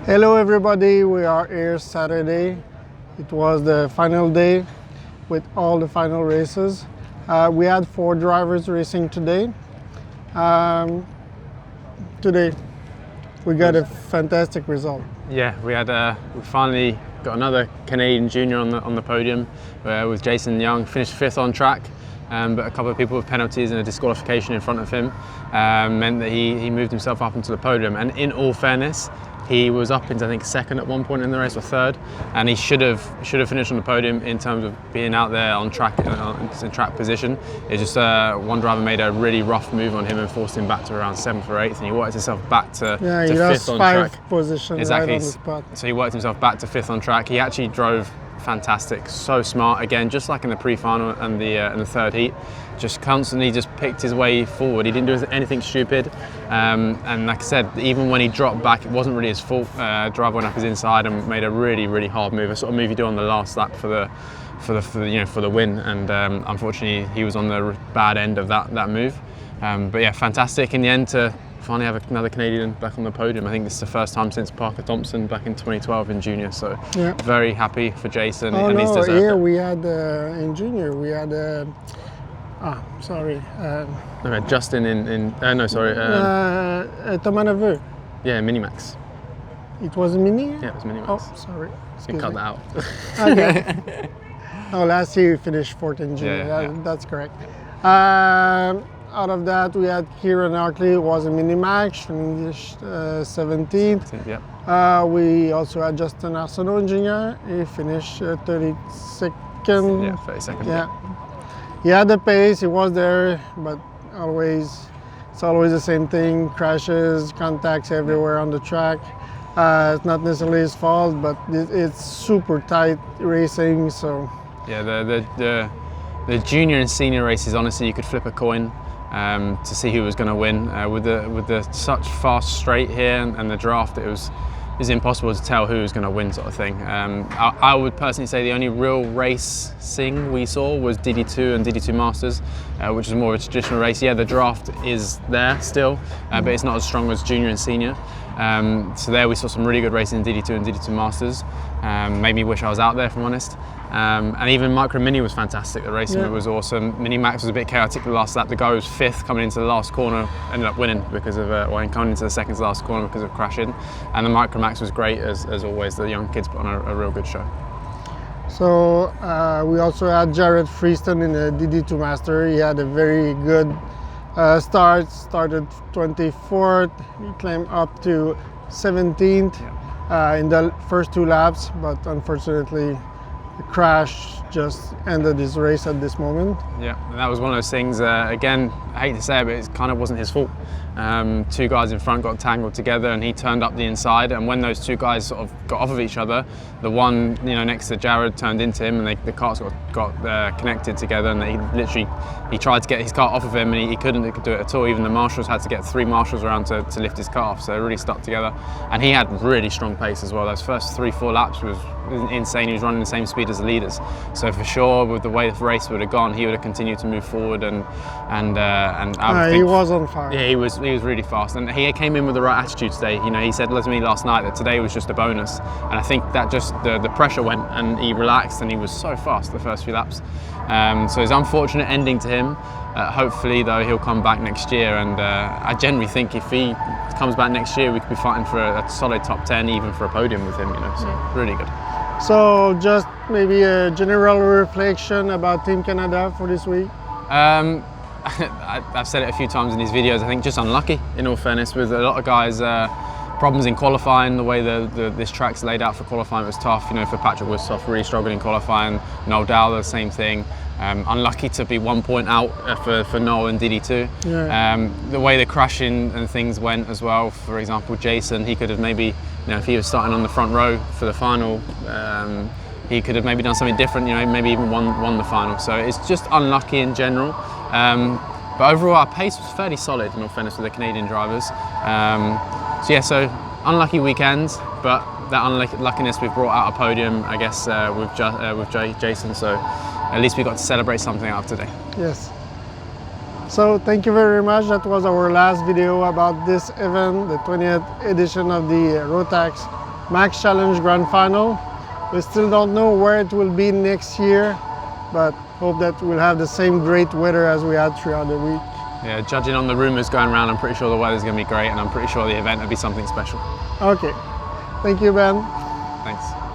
Hello everybody, we are here Saturday. It was the final day with all the final races. We had 4 drivers racing today. Today we got a fantastic result. Yeah, we finally got another Canadian junior on the podium with Jason Young. Finished 5th on track, but a couple of people with penalties and a disqualification in front of him meant that he moved himself up onto the podium. And in all fairness, he was up into, I think, 2nd at one point in the race or 3rd, and he should have finished on the podium in terms of being out there on track in track position. It's just one driver made a really rough move on him and forced him back to around 7th or 8th, and he worked himself back to 5th on track. Position exactly. Right on the spot. So he worked himself back to 5th on track. He actually drove fantastic, so smart again, just like in the pre-final and the 3rd heat. Just constantly just picked his way forward. He didn't do anything stupid, and like I said, even when he dropped back, it wasn't really his fault. Driver went up his inside and made a really hard move, a sort of move you do on the last lap for the win. And unfortunately, he was on the bad end of that move. But yeah, fantastic in the end to finally have another Canadian back on the podium. I think this is the first time since Parker Thompson back in 2012 in junior. So yeah, very happy for Jason. Oh and no, here we had in junior we had. Okay, Justin Thomas. Yeah, Minimax. It was a mini? Yeah, it was Minimax. Oh, sorry. You cut that out. Okay. Oh, last year you finished 4th in junior. Yeah. That's correct. Out of that, we had Kieran Hartley, who was a Minimax, finished 17th. Yep. We also had Justin Sarno Jr. He finished 32nd. Yeah, 32nd. Yeah. He had the pace, he was there, but it's always the same thing, crashes, contacts everywhere on the track. It's not necessarily his fault, but it's super tight racing, so. Yeah, the junior and senior races, honestly, you could flip a coin to see who was going to win. With the such fast straight here and the draft, it was impossible to tell who was going to win, sort of thing. I would personally say the only real racing we saw was DD2 and DD2 Masters, which is more of a traditional race. Yeah, the draft is there still, but it's not as strong as junior and senior. So there we saw some really good racing in DD2 and DD2 Masters. Made me wish I was out there, if I'm honest. And even Micro Mini was fantastic. The racing was awesome. Mini Max was a bit chaotic the last lap. The guy who was 5th coming into the last corner ended up winning because of, coming into the 2nd to last corner because of crashing. And the Micro Max was great as always. The young kids put on a real good show. So we also had Jared Freeston in the DD2 Master. He had a very good started 24th, he climbed up to 17th in the first 2 laps, but unfortunately the crash just ended his race at this moment. Yeah, and that was one of those things, again, I hate to say it, but it kind of wasn't his fault. 2 guys in front got tangled together and he turned up the inside, and when those 2 guys sort of got off of each other, the one next to Jared turned into him, and the cars got connected together, and he tried to get his car off of him and he couldn't do it at all. Even the marshals had to get 3 marshals around to lift his car off, so it really stuck together. And he had really strong pace as well. Those first 3-4 laps was insane. He was running the same speed as the leaders, so for sure with the way the race would have gone, he would have continued to move forward and he was on fire. Yeah, he was really fast, and he came in with the right attitude today. He said to me last night that today was just a bonus, and I think that just the pressure went and he relaxed, and he was so fast the first few laps. So it's an unfortunate ending to him. Hopefully though he'll come back next year, and I generally think if he comes back next year we could be fighting for a solid top 10, even for a podium with him, so really good. So just maybe a general reflection about Team Canada for this week. I've said it a few times in these videos, I think just unlucky, in all fairness, with a lot of guys, problems in qualifying. The way this track's laid out for qualifying was tough. For Patrick Woodstoff, really struggling in qualifying. Noel Dowler, the same thing. Unlucky to be 1 point out for Noel and DD2. Yeah. The way the crashing and things went as well, for example, Jason, he could have maybe, if he was starting on the front row for the final, he could have maybe done something different, maybe even won the final. So it's just unlucky in general. But overall our pace was fairly solid, in all fairness, with the Canadian drivers. So unlucky weekend, but that unluckiness we've brought out a podium, I guess, with Jason. So at least we got to celebrate something out of today. Yes. So thank you very much. That was our last video about this event, the 20th edition of the Rotax Max Challenge Grand Final. We still don't know where it will be next year, but hope that we'll have the same great weather as we had throughout the week. Yeah, judging on the rumours going around, I'm pretty sure the weather's going to be great, and I'm pretty sure the event will be something special. Okay, thank you, Ben. Thanks.